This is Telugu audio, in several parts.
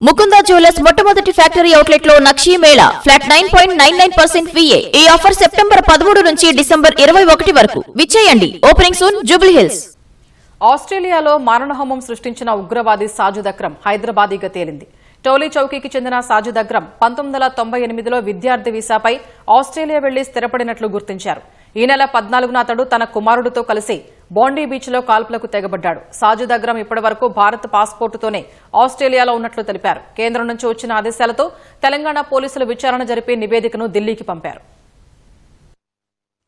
ముకుందా జ్యువెలర్స్ మొట్టమొదటి ఫ్యాక్టరీ అవుట్లెట్ లో నక్షీ మేళా ఫ్లాట్ 9.99% VA. ఈ ఆఫర్ సెప్టెంబర్ 13 నుంచి డిసెంబర్ 21 వరకు. విచ్చేయండి. Opening soon Jubilee Hills. ఆస్ట్రేలియాలో మారణహోమం సృష్టించిన ఉగ్రవాది సాజిద్ అక్రమ్ హైదరాబాదీగా తేలింది. టోలీ చౌకీకి చెందిన సాజిద్ అక్రమ్ 1998లో విద్యార్థి వీసాపై ఆస్ట్రేలియా వెళ్లి స్థిరపడినట్లు గుర్తించారు. ఈ నెల 14న అతడు తన కుమారుడితో కలిసి బాండీ బీచ్ లో కాల్పులకు తెగబడ్డాడు. సాజిద్ అక్రమ్ ఇప్పటి వరకు భారత్ పాస్పోర్టుతోనే ఆస్ట్రేలియాలో ఉన్నట్లు తెలిపారు. కేంద్రం నుంచి వచ్చిన ఆదేశాలతో తెలంగాణ పోలీసులు విచారణ జరిపి నివేదికను ఢిల్లీకి పంపారు.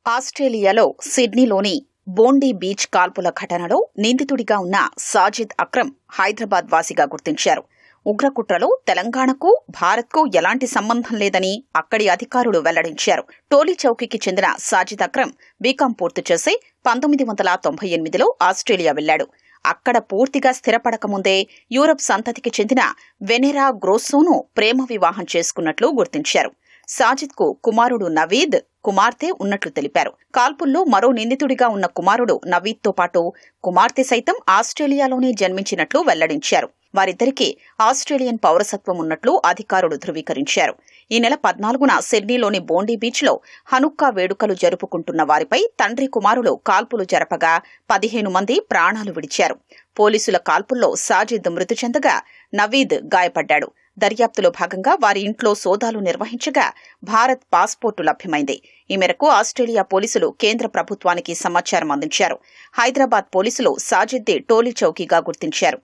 ఆస్ట్రేలియాలో సిడ్నీలోని బోండీ బీచ్ కాల్పుల ఘటనలో నిందితుడిగా ఉన్న సాజిద్ అక్రమ్ హైదరాబాద్ వాసిగా గుర్తించారు. ఉగ్రకుట్రలో తెలంగాణకు భారత్కు ఎలాంటి సంబంధం లేదని అక్కడి అధికారులు వెల్లడించారు. టోలీ చౌకీకి చెందిన సాజిద్ అక్రమ్ బీకాం పూర్తి చేసి 1998లో ఆస్ట్రేలియా వెళ్లాడు. అక్కడ పూర్తిగా స్థిరపడకముందే యూరప్ సంతతికి చెందిన వెనెరా గ్రోస్సోను ప్రేమ వివాహం చేసుకున్నట్లు గుర్తించారు. సాజిద్ కు కుమారుడు నవీద్, కుమార్తె ఉన్నట్లు తెలిపారు. కాల్పుల్లో మరో నిందితుడిగా ఉన్న కుమారుడు నవీద్ తో పాటు కుమార్తె సైతం ఆస్ట్రేలియాలోనే జన్మించినట్లు వెల్లడించారు. వారిద్దరికీ ఆస్ట్రేలియన్ పౌరసత్వం ఉన్నట్లు అధికారులు ధృవీకరించారు. ఈ నెల 14న సిడ్నీలోని బోండీ బీచ్ లో హనుక్కా వేడుకలు జరుపుకుంటున్న వారిపై తండ్రి కుమారులు కాల్పులు జరపగా 15 మంది ప్రాణాలు విడిచారు. పోలీసుల కాల్పుల్లో సాజిద్ మృతి చెందగా నవీద్ గాయపడ్డాడు. దర్యాప్తులో భాగంగా వారి ఇంట్లో సోదాలు నిర్వహించగా భారత్ పాస్పోర్టు లభ్యమైంది. ఈ మేరకు ఆస్ట్రేలియా పోలీసులు కేంద్ర ప్రభుత్వానికి సమాచారం అందించారు. హైదరాబాద్ పోలీసులు సాజిద్ది టోలీ చౌకీగా గుర్తించారు.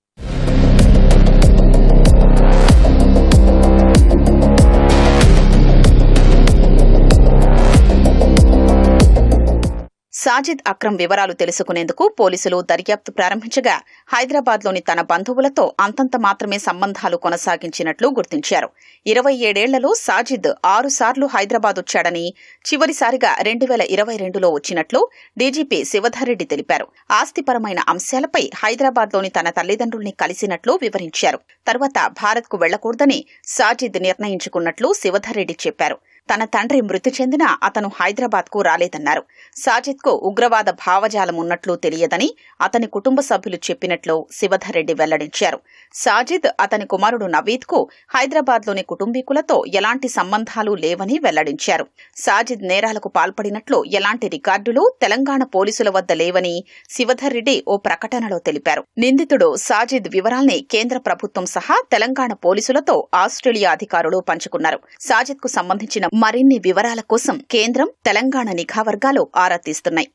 సాజిద్ అక్రమ్ వివరాలు తెలుసుకునేందుకు పోలీసులు దర్యాప్తు ప్రారంభించగా హైదరాబాద్లోని తన బంధువులతో అంతంత మాత్రమే సంబంధాలు కొనసాగించినట్లు గుర్తించారు. 27 ఏళ్లలో సాజిద్ 6 సార్లు హైదరాబాద్ వచ్చాడని, చివరిసారిగా 2022లో వచ్చినట్లు డీజీపీ శివధర్ రెడ్డి తెలిపారు. ఆస్తిపరమైన అంశాలపై హైదరాబాద్లోని తన తల్లిదండ్రుల్ని కలిసినట్లు వివరించారు. తర్వాత భారత్కు వెళ్లకూడదని సాజిద్ నిర్ణయించుకున్నట్లు శివధర్ రెడ్డి చెప్పారు. తన తండ్రి మృతి చెందినా అతను హైదరాబాద్కు రాలేదన్నారు. సాజిద్కు ఉగ్రవాద భావజాలం ఉన్నట్లు తెలియదని అతని కుటుంబ సభ్యులు చెప్పినట్లు శివధర్ రెడ్డి వెల్లడించారు. సాజిద్, అతని కుమారుడు నవీద్కు హైదరాబాద్లోని కుటుంబీకులతో ఎలాంటి సంబంధాలు లేవని వెల్లడించారు. సాజిద్ నేరాలకు పాల్పడినట్లు ఎలాంటి రికార్డులు తెలంగాణ పోలీసుల వద్ద లేవని శివధర్ రెడ్డి ఓ ప్రకటనలో తెలిపారు. నిందితుడు సాజిద్ వివరాల్ని కేంద్ర ప్రభుత్వం సహా తెలంగాణ పోలీసులతో ఆస్ట్రేలియా అధికారులు పంచుకున్నారు. సాజిద్కు సంబంధించిన మరిన్ని వివరాల కోసం కేంద్రం, తెలంగాణ నిఘా వర్గాలు ఆరా తీస్తున్నాయి.